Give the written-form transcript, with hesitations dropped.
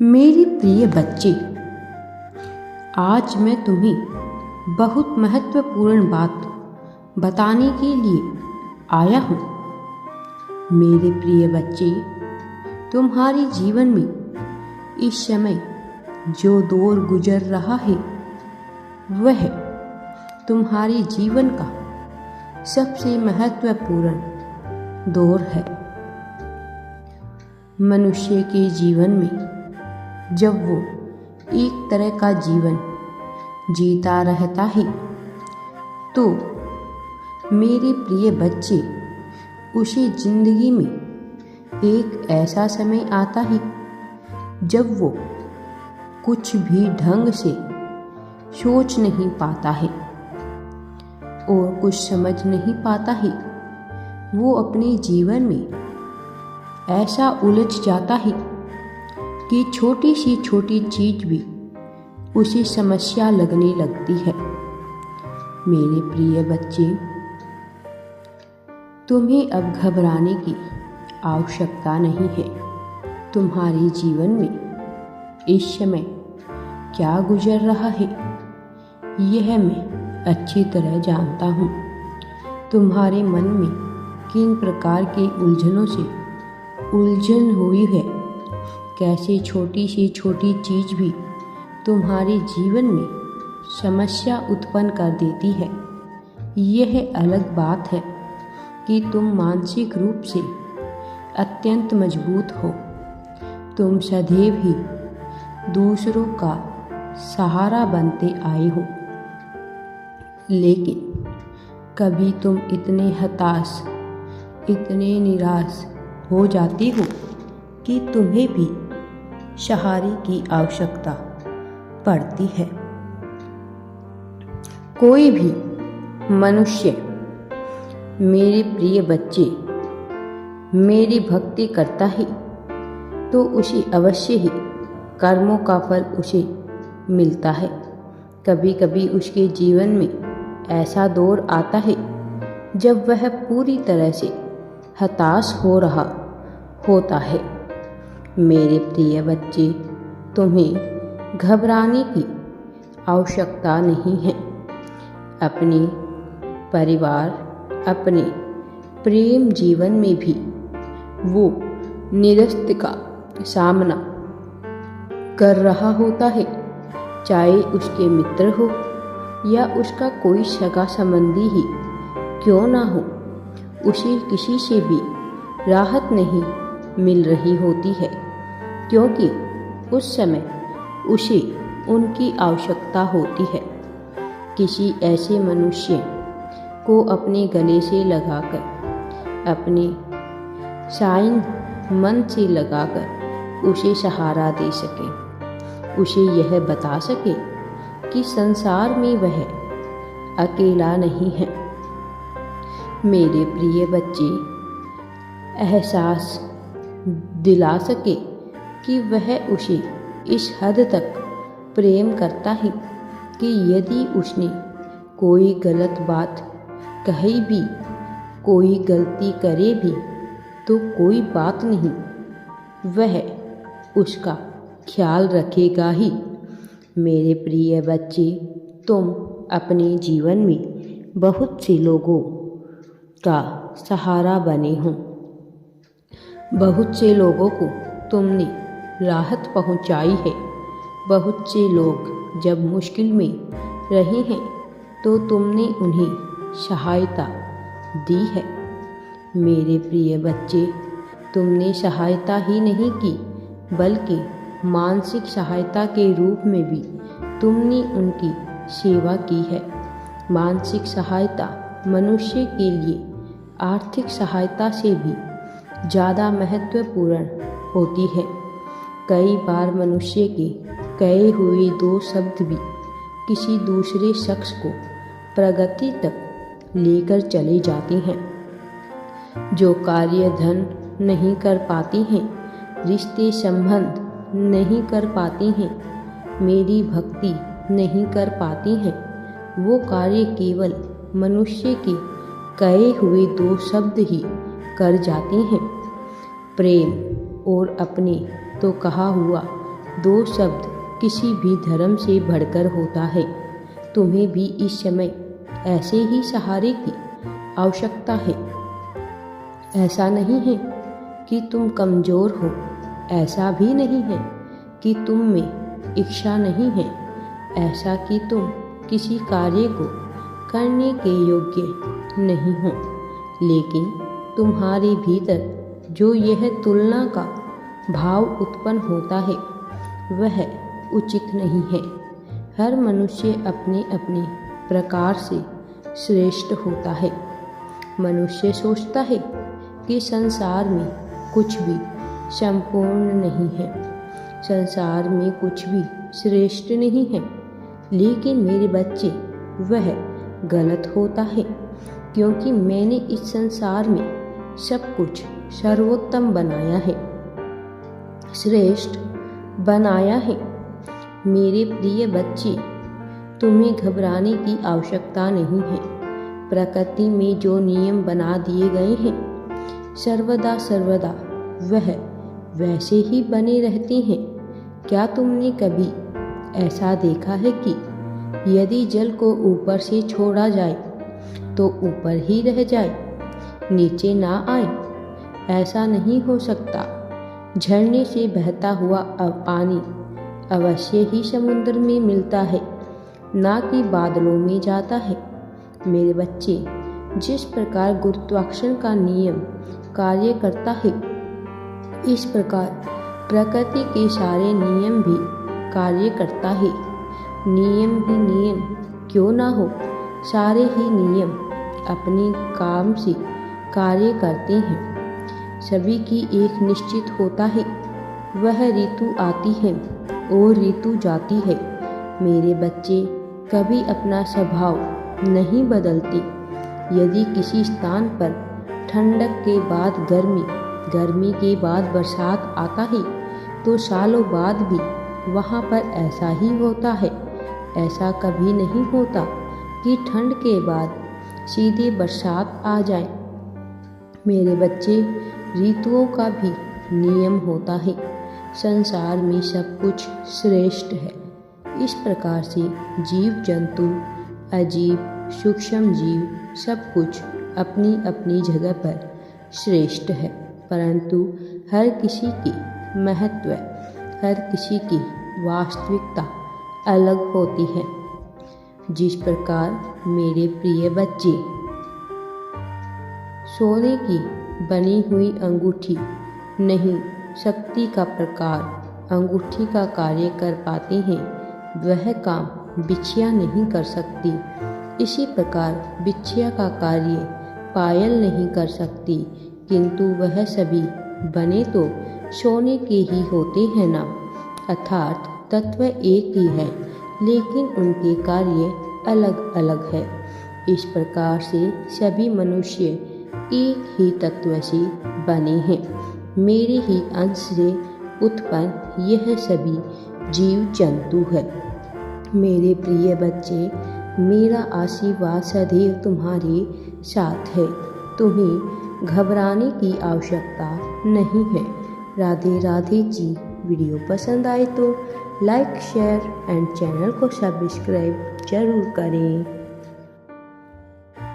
मेरे प्रिय बच्चे, आज मैं तुम्हें बहुत महत्वपूर्ण बात बताने के लिए आया हूँ। मेरे प्रिय बच्चे, तुम्हारे जीवन में इस समय जो दौर गुजर रहा है वह तुम्हारे जीवन का सबसे महत्वपूर्ण दौर है। मनुष्य के जीवन में जब वो एक तरह का जीवन जीता रहता है तो मेरे प्रिय बच्चे, उसे जिंदगी में एक ऐसा समय आता है जब वो कुछ भी ढंग से सोच नहीं पाता है और कुछ समझ नहीं पाता है। वो अपने जीवन में ऐसा उलझ जाता है कि छोटी सी छोटी चीज भी उसे समस्या लगने लगती है। मेरे प्रिय बच्चे, तुम्हें अब घबराने की आवश्यकता नहीं है। तुम्हारे जीवन में इस समय क्या गुजर रहा है यह मैं अच्छी तरह जानता हूँ। तुम्हारे मन में किन प्रकार की उलझनों से उलझन हुई है, कैसे छोटी सी छोटी चीज भी तुम्हारे जीवन में समस्या उत्पन्न कर देती है। यह अलग बात है कि तुम मानसिक रूप से अत्यंत मजबूत हो। तुम सदैव ही दूसरों का सहारा बनते आए हो, लेकिन कभी तुम इतने हताश, इतने निराश हो जाती हो कि तुम्हें भी सहारे की आवश्यकता पड़ती है। कोई भी मनुष्य, मेरे प्रिय बच्चे, मेरी भक्ति करता है तो उसे अवश्य ही कर्मों का फल उसे मिलता है। कभी कभी उसके जीवन में ऐसा दौर आता है जब वह पूरी तरह से हताश हो रहा होता है। मेरे प्रिय बच्चे, तुम्हें घबराने की आवश्यकता नहीं है। अपने परिवार, अपने प्रेम जीवन में भी वो निरस्त का सामना कर रहा होता है, चाहे उसके मित्र हो या उसका कोई सगा संबंधी ही क्यों ना हो। उसे किसी से भी राहत नहीं मिल रही होती है, क्योंकि उस समय उसे उनकी आवश्यकता होती है। किसी ऐसे मनुष्य को अपने गले से लगाकर, अपने साइन मन से लगाकर उसे सहारा दे सके, उसे यह बता सके कि संसार में वह अकेला नहीं है। मेरे प्रिय बच्चे, एहसास दिला सके कि वह उसे इस हद तक प्रेम करता है कि यदि उसने कोई गलत बात कही भी, कोई गलती करे भी तो कोई बात नहीं, वह उसका ख्याल रखेगा ही। मेरे प्रिय बच्चे, तुम अपने जीवन में बहुत से लोगों का सहारा बने हो। बहुत से लोगों को तुमने राहत पहुंचाई है। बहुत से लोग जब मुश्किल में रहे हैं तो तुमने उन्हें सहायता दी है। मेरे प्रिय बच्चे, तुमने सहायता ही नहीं की बल्कि मानसिक सहायता के रूप में भी तुमने उनकी सेवा की है। मानसिक सहायता मनुष्य के लिए आर्थिक सहायता से भी ज़्यादा महत्वपूर्ण होती है। कई बार मनुष्य के कहे हुए दो शब्द भी किसी दूसरे शख्स को प्रगति तक लेकर चले जाते हैं। जो कार्य धन नहीं कर पाती हैं, रिश्ते संबंध नहीं कर पाती हैं, मेरी भक्ति नहीं कर पाती हैं, वो कार्य केवल मनुष्य के कहे हुए दो शब्द ही कर जाते हैं। प्रेम और अपने तो कहा हुआ दो शब्द किसी भी धर्म से बढ़कर होता है। तुम्हें भी इस समय ऐसे ही सहारे की आवश्यकता है। ऐसा नहीं है कि तुम कमज़ोर हो, ऐसा भी नहीं है कि तुम में इच्छा नहीं है, ऐसा कि तुम किसी कार्य को करने के योग्य नहीं हो। लेकिन तुम्हारे भीतर जो यह तुलना का भाव उत्पन्न होता है वह उचित नहीं है। हर मनुष्य अपने अपने प्रकार से श्रेष्ठ होता है। मनुष्य सोचता है कि संसार में कुछ भी संपूर्ण नहीं है, संसार में कुछ भी श्रेष्ठ नहीं है। लेकिन मेरे बच्चे, वह गलत होता है, क्योंकि मैंने इस संसार में सब कुछ सर्वोत्तम बनाया है, श्रेष्ठ बनाया है। मेरे प्रिय बच्चे, तुम्हें घबराने की आवश्यकता नहीं है। प्रकृति में जो नियम बना दिए गए हैं सर्वदा सर्वदा वह वैसे ही बने रहते हैं। क्या तुमने कभी ऐसा देखा है कि यदि जल को ऊपर से छोड़ा जाए तो ऊपर ही रह जाए, नीचे ना आए? ऐसा नहीं हो सकता। झरने से बहता हुआ पानी अवश्य ही समुद्र में मिलता है, ना कि बादलों में जाता है। मेरे बच्चे, जिस प्रकार गुरुत्वाकर्षण का नियम कार्य करता है, इस प्रकार प्रकृति के सारे नियम भी कार्य करता है। नियम ही नियम क्यों ना हो, सारे ही नियम अपने काम से कार्य करते हैं। सभी की एक निश्चित होता है, वह ऋतु आती है और ऋतु जाती है। मेरे बच्चे कभी अपना स्वभाव नहीं बदलते। यदि किसी स्थान पर ठंडक के बाद गर्मी, गर्मी के बाद बरसात आता है, तो सालों बाद भी वहाँ पर ऐसा ही होता है। ऐसा कभी नहीं होता कि ठंड के बाद सीधे बरसात आ जाए। मेरे बच्चे, ऋतुओं का भी नियम होता है। संसार में सब कुछ श्रेष्ठ है। इस प्रकार से जीव जंतु, अजीब सूक्ष्म जीव, सब कुछ अपनी अपनी जगह पर श्रेष्ठ है। परंतु हर किसी की महत्व, हर किसी की वास्तविकता अलग होती है। जिस प्रकार मेरे प्रिय बच्चे, सोने की बनी हुई अंगूठी नहीं, शक्ति का प्रकार अंगूठी का कार्य कर पाते हैं, वह काम बिछिया नहीं कर सकती। इसी प्रकार बिछिया का कार्य पायल नहीं कर सकती, किंतु वह सभी बने तो सोने के ही होते हैं ना। अर्थात तत्व एक ही है, लेकिन उनके कार्य अलग अलग है। इस प्रकार से सभी मनुष्य एक ही तत्व से बने हैं। मेरे ही अंश से उत्पन्न यह सभी जीव जंतु है। मेरे प्रिय बच्चे, मेरा आशीर्वाद सदैव तुम्हारे साथ है। तुम्हें घबराने की आवश्यकता नहीं है। राधे राधे जी। वीडियो पसंद आए तो लाइक, शेयर एंड चैनल को सब्सक्राइब जरूर करें।